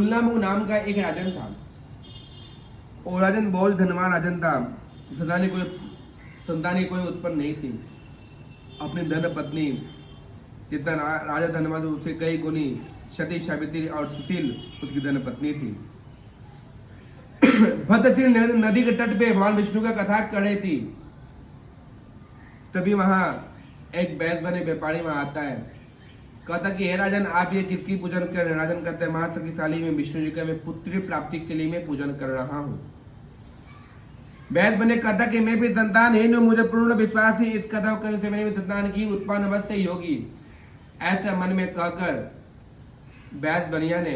उल्लामुख नाम का एक राजन था। और राजन बहुत धनवान राजन था। संतानी कोई उत्पन्न नहीं थी। अपनी धन पत्नी जितना राजा धनवान उससे कई गुनी सती सावित्री और सुशील उसकी धन पत्नी थी। भद्रशील नदी के तट पे भगवान विष्णु का कथा कर रही थी। तभी वहां एक बैस बने व्यापारी वहां आता है। कहता कि हे राजन, आप ये किसकी पूजन कर रहे हैं? राजन कहते हैं, महाशक्तिशाली में विष्णु जी का मैं पुत्री प्राप्ति के लिए मैं पूजन कर रहा हूँ। बैस बने कहता कि मैं भी संतानहीन हूं, मुझे पूर्ण विश्वास है इस कथा को करने से मेरी भी संतान की उत्पन्न अवश्य ही होगी। ऐसा मन में कहकर बैस बनिया ने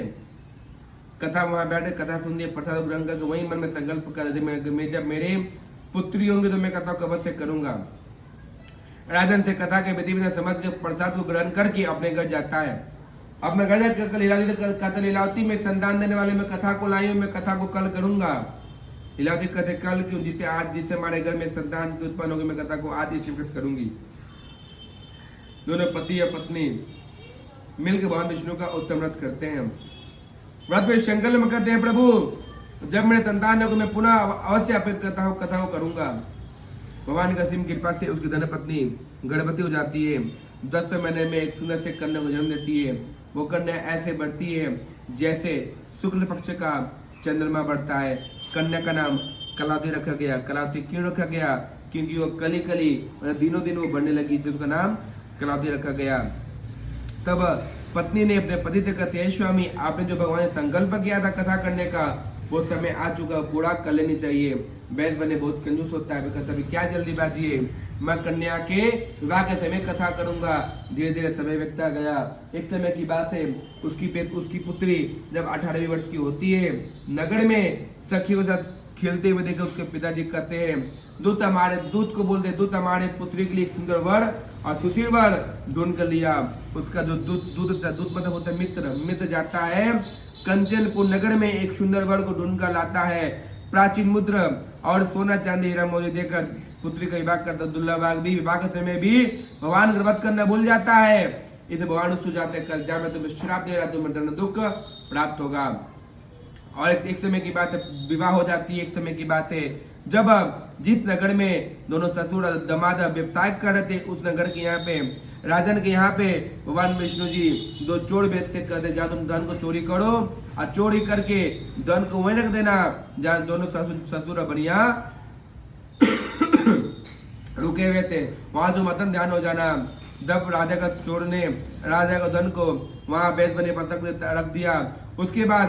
कथा वहां बैठे कथा सुन दी, प्रसाद ग्रहण करके वही मन में संकल्प कर दे, मैं जब मेरे पुत्री होंगे तो मैं कथा को अवश्य करूंगा। राजन से कथा के विधि विधान समझ के प्रसाद को ग्रहण करके अपने घर जाता है। अपने घर जाकर लीलावती में संतान देने वाले में कथा को लाई हूं, मैं कथा को कल करूंगा। लीलावती कहते कल क्यों? जिससे हमारे घर में संतान की उत्पन्न होगी, मैं कथा को आज ही स्वीकृत करूंगी। दोनों पति या पत्नी मिलकर भगवान विष्णु का उत्तम व्रत करते हैं। व्रत में संकल्प करते हैं, प्रभु जब मेरे संतान होगा मैं पुनः अवश्य अपेत कथा को करूंगा। भगवान की असीम कृपा से उसकी धर्मपत्नी गर्भवती हो जाती है। 10 महीने में एक सुंदर से कन्या को जन्म देती है। वो कन्या ऐसे बढ़ती है जैसे शुक्ल पक्ष का चंद्रमा बढ़ता है। कन्या का नाम कलावती रखा गया। कलावती क्यों रखा गया? क्योंकि वो कली कली दिनों दिन वो बढ़ने लगी, इसलिए उसका नाम कलावती रखा गया। तब पत्नी ने अपने पति से कहते हैं, स्वामी आपने जो भगवान ने संकल्प किया था कथा करने का वो समय आ चुका, पूरा कर लेनी चाहिए। बैस बने बहुत कंजूस होता है, कहता क्या जल्दीबाजी है, मैं कन्या के विवाह के समय कथा करूंगा। धीरे धीरे समय बीतता गया। एक समय की बात है, उसकी पुत्री जब 18वीं वर्ष की होती है, नगर में सखियों के साथ खेलते हुए देखे उसके पिताजी कहते हैं, दूत को बोलते दूत हमारे पुत्री के लिए एक सुंदर वर और सुशील वर ढूंढ कर लिया। उसका जो दूत मतलब होता है मित्र जाता है कंचनपुर नगर में, एक सुंदर वर को ढूंढ कर लाता है। प्राचीन मुद्रा और सोना चांदी हीरा मोती देकर पुत्री का विवाह करता। दुल्हा भी विवाह के समय भी भगवान गर्भवत करना भूल जाता है। इसे भगवान उसको जाते कर जा मैं तुम्हें श्राप दे रहा, तुम्हें दंड दुख प्राप्त होगा। और एक समय की बात है, विवाह हो जाती है। एक समय की बात है जब जिस नगर में दोनों ससुर और दमाद व्यवसाय कर रहे थे, उस नगर के यहाँ पे राजन के यहाँ पे भगवान विष्णु जी 2 चोर बेचते कहते जा तुम धन को चोरी करो और चोरी करके धन को वहीं रख देना जहाँ दोनों ससुर बनिया रुके हुए थे, वहां जो मतन ध्यान हो जाना। जब राजा का चोर ने राजा का धन को वहां बेच बने पर रख दिया, उसके बाद